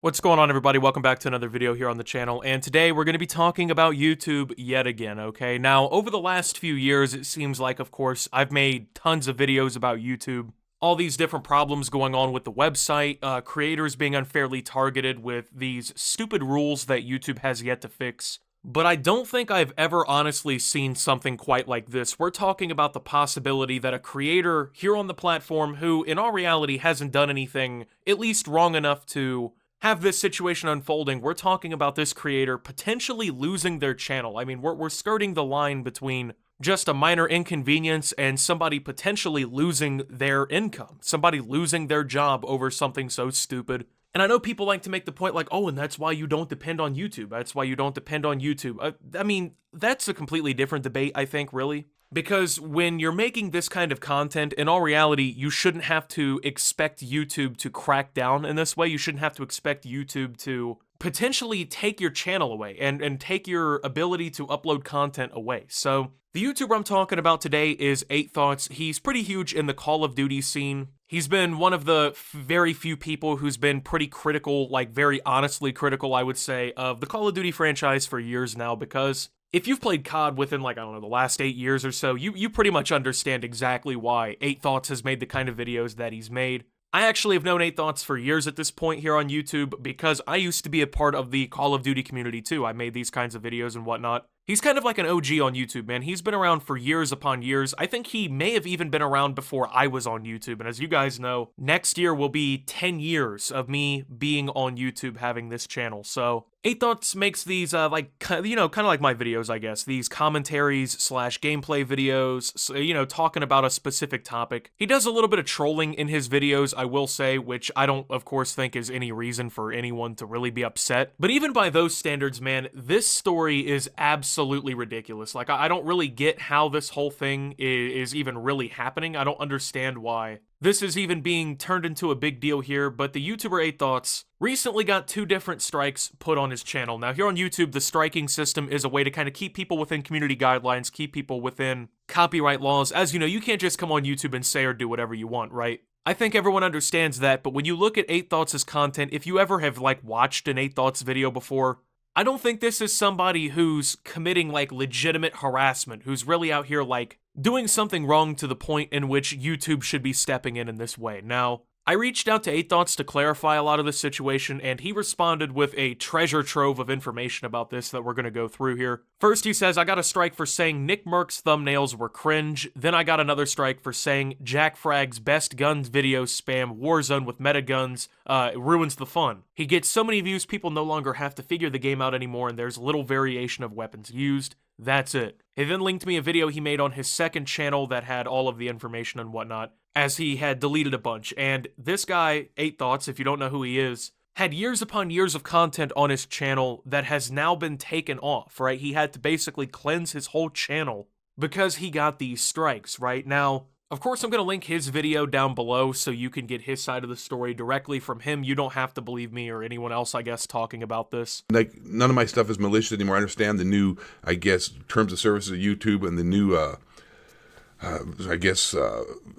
What's going on, everybody? Welcome back to another video here on the channel, and today we're going to be talking about YouTube yet again, okay? Now, over the last few years, it seems like, of course, I've made tons of videos about YouTube, all these different problems going on with the website, creators being unfairly targeted with these stupid rules that YouTube has yet to fix. But I don't think I've ever honestly seen something quite like this. We're talking about the possibility that a creator here on the platform who, in all reality, hasn't done anything at least wrong enough to have this situation unfolding. We're talking about this creator potentially losing their channel. I mean, we're skirting the line between just a minor inconvenience and somebody potentially losing their income, somebody losing their job over something so stupid. And I know people like to make the point like, oh, and that's why you don't depend on YouTube. That's why you don't depend on YouTube. I mean, that's a completely different debate, I think, really. Because when you're making this kind of content, in all reality, you shouldn't have to expect YouTube to crack down in this way. You shouldn't have to expect YouTube to potentially take your channel away and take your ability to upload content away. So the YouTuber I'm talking about today is 8thoughts. He's pretty huge in the Call of Duty scene. He's been one of the very few people who's been pretty critical, like very honestly critical, I would say, of the Call of Duty franchise for years now, because if you've played COD within, like, I don't know, the last 8 years or so, you pretty much understand exactly why 8thoughts has made the kind of videos that he's made. I actually have known 8thoughts for years at this point here on YouTube because I used to be a part of the Call of Duty community too. I made these kinds of videos and whatnot. He's kind of like an OG on YouTube, man. He's been around for years upon years. I think he may have even been around before I was on YouTube. And as you guys know, next year will be 10 years of me being on YouTube having this channel. So 8thoughts makes these, kind of like my videos, I guess. These commentaries / gameplay videos, so, talking about a specific topic. He does a little bit of trolling in his videos, I will say, which I don't, of course, think is any reason for anyone to really be upset. But even by those standards, man, this story is absolutely ridiculous. Like, I don't really get how this whole thing is even really happening. I don't understand why this is even being turned into a big deal here, but the YouTuber 8thoughts recently got 2 different strikes put on his channel. Now, here on YouTube, the striking system is a way to kind of keep people within community guidelines, keep people within copyright laws. As you know, you can't just come on YouTube and say or do whatever you want, right? I think everyone understands that, but when you look at 8thoughts' content, if you ever have, like, watched an 8thoughts video before, I don't think this is somebody who's committing, like, legitimate harassment, who's really out here, like, doing something wrong to the point in which YouTube should be stepping in this way. Now, I reached out to 8thoughts to clarify a lot of this situation, and he responded with a treasure trove of information about this that we're going to go through here. First, he says, I got a strike for saying Nick Merck's thumbnails were cringe. Then I got another strike for saying Jack Fragg's best guns video spam Warzone with meta guns ruins the fun. He gets so many views, people no longer have to figure the game out anymore, and there's little variation of weapons used. That's it. He then linked me a video he made on his second channel that had all of the information and whatnot, as he had deleted a bunch. And this guy, 8thoughts, if you don't know who he is, had years upon years of content on his channel that has now been taken off, right? He had to basically cleanse his whole channel because he got these strikes, right? Now, of course, I'm going to link his video down below so you can get his side of the story directly from him. You don't have to believe me or anyone else, I guess, talking about this. Like, none of my stuff is malicious anymore. I understand the new, I guess, terms of service of YouTube and the new,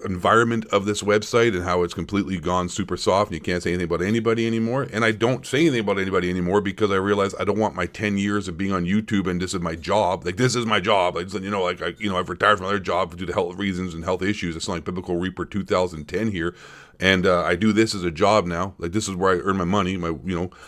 environment of this website and how it's completely gone super soft and you can't say anything about anybody anymore. And I don't say anything about anybody anymore because I realize I don't want my 10 years of being on YouTube and this is my job. Like, this is my job. Like, I've retired from another job due to health reasons and health issues. It's not like Biblical Reaper 2010 here. And I do this as a job now. Like, this is where I earn my money. My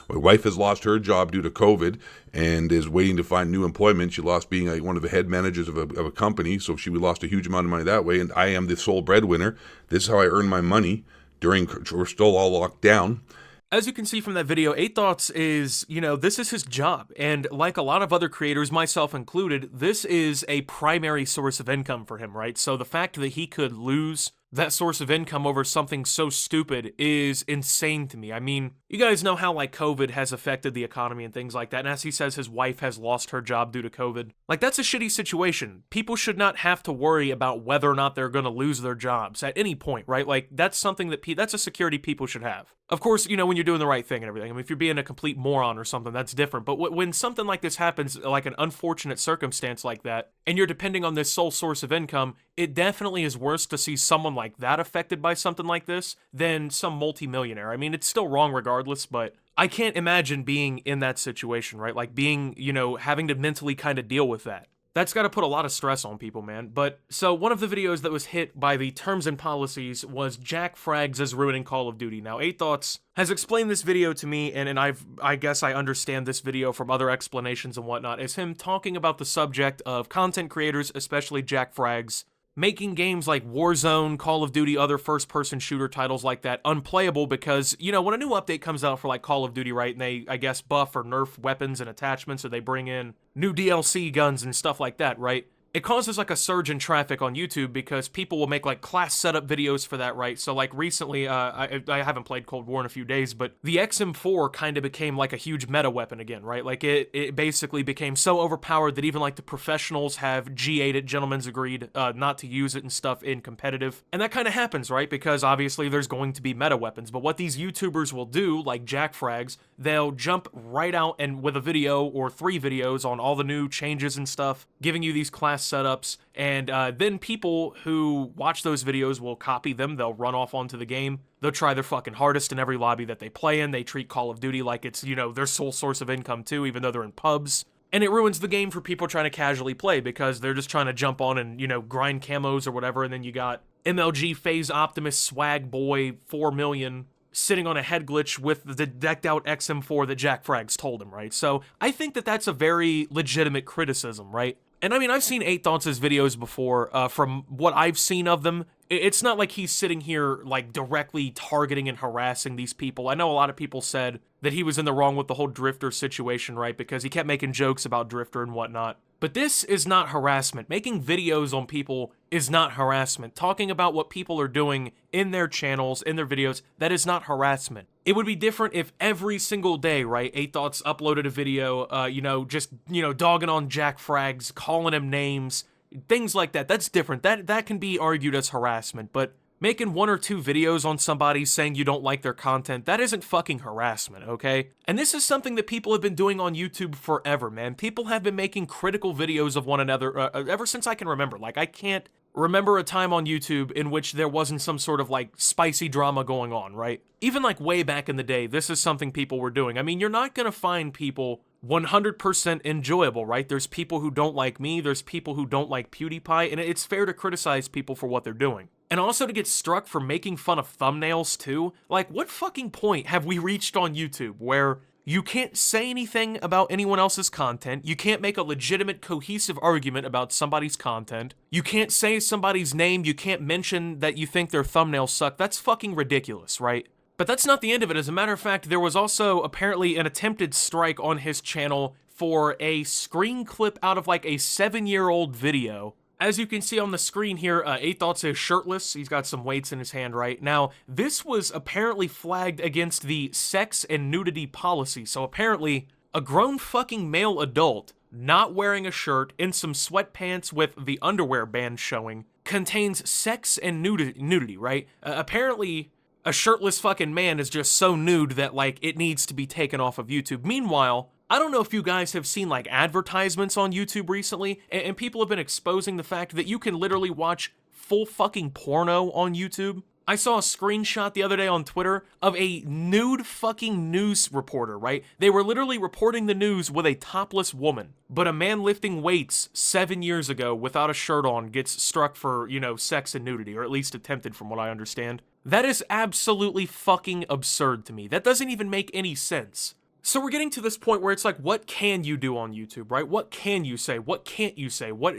wife has lost her job due to COVID and is waiting to find new employment. She lost being one of the head managers of a company, so she lost a huge amount of money that way. And I am the sole breadwinner. This is how I earn my money we're still all locked down. As you can see from that video, 8thoughts is, this is his job. And like a lot of other creators, myself included, this is a primary source of income for him, right? So the fact that he could lose that source of income over something so stupid is insane to me. I mean, you guys know how, like, COVID has affected the economy and things like that. And as he says, his wife has lost her job due to COVID. Like, that's a shitty situation. People should not have to worry about whether or not they're going to lose their jobs at any point, right? Like, that's something that's a security people should have. Of course, when you're doing the right thing and everything. I mean, if you're being a complete moron or something, that's different. But when something like this happens, like an unfortunate circumstance like that, and you're depending on this sole source of income, it definitely is worse to see someone like that affected by something like this than some multimillionaire. I mean, it's still wrong regardless, but I can't imagine being in that situation, right? Like being, having to mentally kind of deal with that. That's got to put a lot of stress on people, man. But so one of the videos that was hit by the terms and policies was Jack Frags is ruining Call of Duty. Now, 8 Thoughts has explained this video to me, and I guess I understand this video from other explanations and whatnot. It's him talking about the subject of content creators, especially Jack Frags, making games like Warzone, Call of Duty, other first-person shooter titles like that unplayable because, when a new update comes out for like Call of Duty, right, and they, I guess, buff or nerf weapons and attachments, or they bring in new DLC guns and stuff like that, right? It causes like a surge in traffic on YouTube because people will make like class setup videos for that, right? So like recently, I haven't played Cold War in a few days, but the XM4 kind of became like a huge meta weapon again, right? Like it basically became so overpowered that even like the professionals have G8'd it, gentlemen's agreed not to use it and stuff in competitive. And that kind of happens, right? Because obviously there's going to be meta weapons, but what these YouTubers will do, like Jack Frags, they'll jump right out and with a video or 3 videos on all the new changes and stuff, giving you these class setups, and then people who watch those videos will copy them. They'll run off onto the game. They'll try their fucking hardest in every lobby that they play in. They treat Call of Duty like it's, their sole source of income too, even though they're in pubs. And it ruins the game for people trying to casually play because they're just trying to jump on and, grind camos or whatever, and then you got MLG Phase Optimus Swag Boy 4 million sitting on a head glitch with the decked out XM4 that Jack Frags told him, right? So I think that that's a very legitimate criticism, right? And I mean, I've seen 8 Thoughts' videos before. From what I've seen of them, it's not like he's sitting here like directly targeting and harassing these people. I know a lot of people said that he was in the wrong with the whole Drifter situation, right? Because he kept making jokes about Drifter and whatnot. But this is not harassment. Making videos on people is not harassment. Talking about what people are doing in their channels, in their videos, that is not harassment. It would be different if every single day, right, 8 Thoughts uploaded a video, dogging on Jack Frags, calling him names, things like that. That's different. That can be argued as harassment, but making 1 or 2 videos on somebody saying you don't like their content, that isn't fucking harassment, okay? And this is something that people have been doing on YouTube forever, man. People have been making critical videos of one another ever since I can remember. Like, I can't remember a time on YouTube in which there wasn't some sort of like spicy drama going on, right? Even like way back in the day, this is something people were doing. I mean, you're not gonna find people 100% enjoyable, right? There's people who don't like me, there's people who don't like PewDiePie, and it's fair to criticize people for what they're doing. And also to get struck for making fun of thumbnails too. Like, what fucking point have we reached on YouTube where you can't say anything about anyone else's content, you can't make a legitimate, cohesive argument about somebody's content, you can't say somebody's name, you can't mention that you think their thumbnails suck? That's fucking ridiculous, right? But that's not the end of it. As a matter of fact, there was also apparently an attempted strike on his channel for a screen clip out of like a 7-year-old video. As you can see on the screen here, 8 Thoughts is shirtless. He's got some weights in his hand right now. This was apparently flagged against the sex and nudity policy. So apparently, a grown fucking male adult not wearing a shirt in some sweatpants with the underwear band showing contains sex and nudity, right? Apparently, a shirtless fucking man is just so nude that, like, it needs to be taken off of YouTube. Meanwhile, I don't know if you guys have seen, like, advertisements on YouTube recently, and people have been exposing the fact that you can literally watch full fucking porno on YouTube. I saw a screenshot the other day on Twitter of a nude fucking news reporter, right? They were literally reporting the news with a topless woman. But a man lifting weights 7 years ago without a shirt on gets struck for, sex and nudity, or at least attempted from what I understand. That is absolutely fucking absurd to me. That doesn't even make any sense. So we're getting to this point where it's like, what can you do on YouTube, right? What can you say? What can't you say? What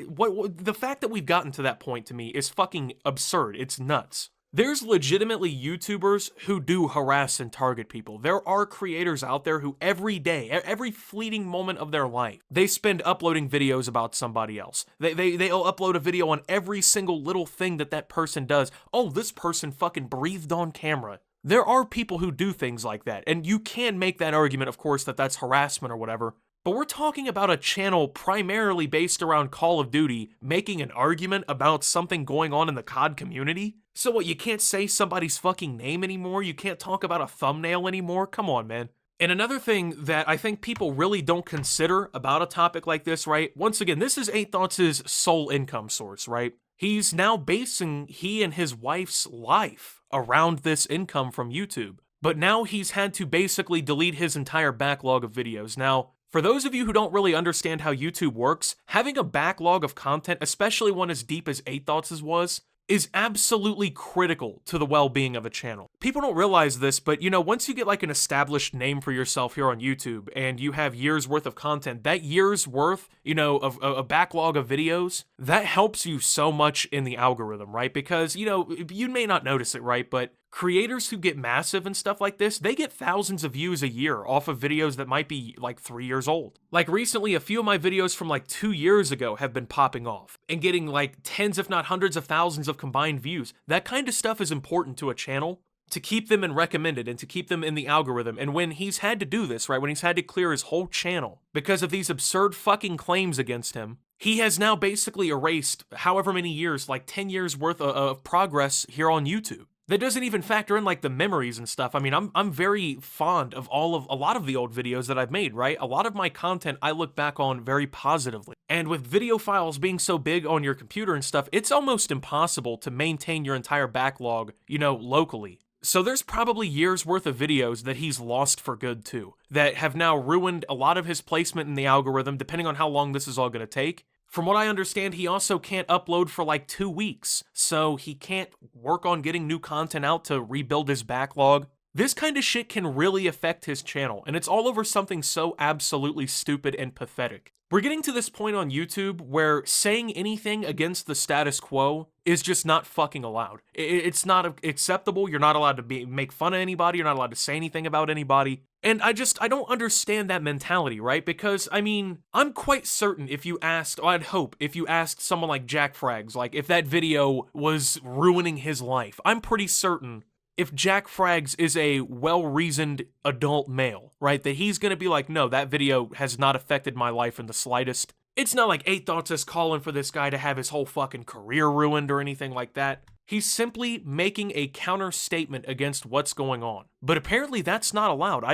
the fact that we've gotten to that point to me is fucking absurd. It's nuts. There's legitimately YouTubers who do harass and target people. There are creators out there who every day, every fleeting moment of their life, they spend uploading videos about somebody else. They'll upload a video on every single little thing that person does. Oh, this person fucking breathed on camera. There are people who do things like that, and you can make that argument, of course, that that's harassment or whatever. But we're talking about a channel primarily based around Call of Duty making an argument about something going on in the COD community? So what, you can't say somebody's fucking name anymore? You can't talk about a thumbnail anymore? Come on, man. And another thing that I think people really don't consider about a topic like this, right? Once again, this is 8 Thoughts' sole income source, right? He's now basing he and his wife's life around this income from YouTube. but now he's had to basically delete his entire backlog of videos. Now, for those of you who don't really understand how YouTube works, having a backlog of content, especially one as deep as 8 Thoughts' was, is absolutely critical to the well-being of a channel. People don't realize this, but once you get like an established name for yourself here on YouTube and you have years worth of content, that year's worth, of a backlog of videos, that helps you so much in the algorithm, right? Because, you may not notice it, right? But creators who get massive and stuff like this, they get thousands of views a year off of videos that might be like 3 years old. Like recently, a few of my videos from like 2 years ago have been popping off and getting like tens if not hundreds of thousands of combined views. That kind of stuff is important to a channel to keep them in recommended and to keep them in the algorithm. And when he's had to do this, right, when he's had to clear his whole channel because of these absurd fucking claims against him, he has now basically erased however many years, like 10 years worth of progress here on YouTube. That doesn't even factor in like the memories and stuff. I mean, I'm very fond of a lot of the old videos that I've made, right? A lot of my content I look back on very positively. And with video files being so big on your computer and stuff, it's almost impossible to maintain your entire backlog, locally. So there's probably years worth of videos that he's lost for good too, that have now ruined a lot of his placement in the algorithm, depending on how long this is all going to take. From what I understand, he also can't upload for like 2 weeks, so he can't work on getting new content out to rebuild his backlog. This kind of shit can really affect his channel, and it's all over something so absolutely stupid and pathetic. We're getting to this point on YouTube where saying anything against the status quo is just not fucking allowed. It's not acceptable. You're not allowed to make fun of anybody. You're not allowed to say anything about anybody. And I don't understand that mentality, right? Because, I mean, I'm quite certain I'd hope if you asked someone like Jack Frags, like if that video was ruining his life, I'm pretty certain if Jack Frags is a well-reasoned adult male, right, that he's gonna be like, no, that video has not affected my life in the slightest. It's not like 8 Thoughts is calling for this guy to have his whole fucking career ruined or anything like that. He's simply making a counter statement against what's going on. But apparently that's not allowed.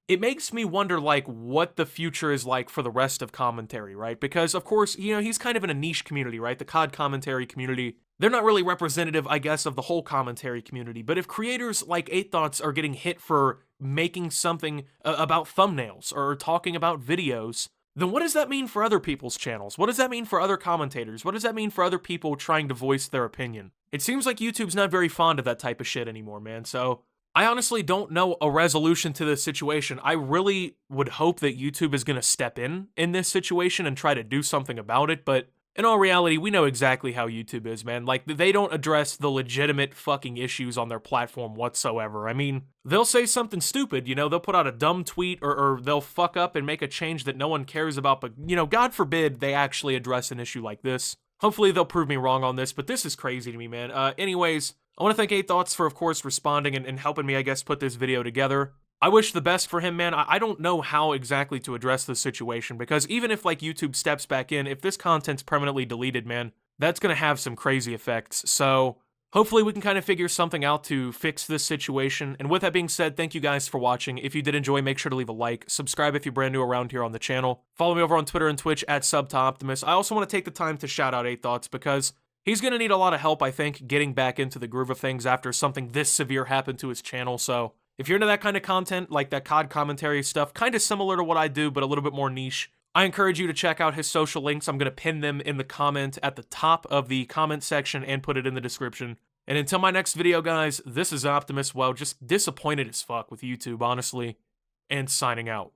It makes me wonder, like, what the future is like for the rest of commentary, right? Because, of course, he's kind of in a niche community, right? The COD commentary community. They're not really representative, I guess, of the whole commentary community. But if creators like 8 Thoughts are getting hit for making something about thumbnails or talking about videos, then what does that mean for other people's channels? What does that mean for other commentators? What does that mean for other people trying to voice their opinion? It seems like YouTube's not very fond of that type of shit anymore, man. So I honestly don't know a resolution to this situation. I really would hope that YouTube is going to step in this situation and try to do something about it, but in all reality, we know exactly how YouTube is, man. Like, they don't address the legitimate fucking issues on their platform whatsoever. I mean, they'll say something stupid, they'll put out a dumb tweet or they'll fuck up and make a change that no one cares about, but, God forbid they actually address an issue like this. Hopefully they'll prove me wrong on this, but this is crazy to me, man. Anyways, I want to thank 8 Thoughts for, of course, responding and helping me, I guess, put this video together. I wish the best for him, man. I don't know how exactly to address this situation, because even if, like, YouTube steps back in, if this content's permanently deleted, man, that's gonna have some crazy effects. So hopefully we can kind of figure something out to fix this situation. And with that being said, thank you guys for watching. If you did enjoy, make sure to leave a like. Subscribe if you're brand new around here on the channel. Follow me over on Twitter and Twitch at @SubToOptimus. I also want to take the time to shout out 8 Thoughts because he's going to need a lot of help, I think, getting back into the groove of things after something this severe happened to his channel. So if you're into that kind of content, like that COD commentary stuff, kind of similar to what I do, but a little bit more niche, I encourage you to check out his social links. I'm going to pin them in the comment at the top of the comment section and put it in the description. And until my next video, guys, this is Optimus, well, just disappointed as fuck with YouTube, honestly, and signing out.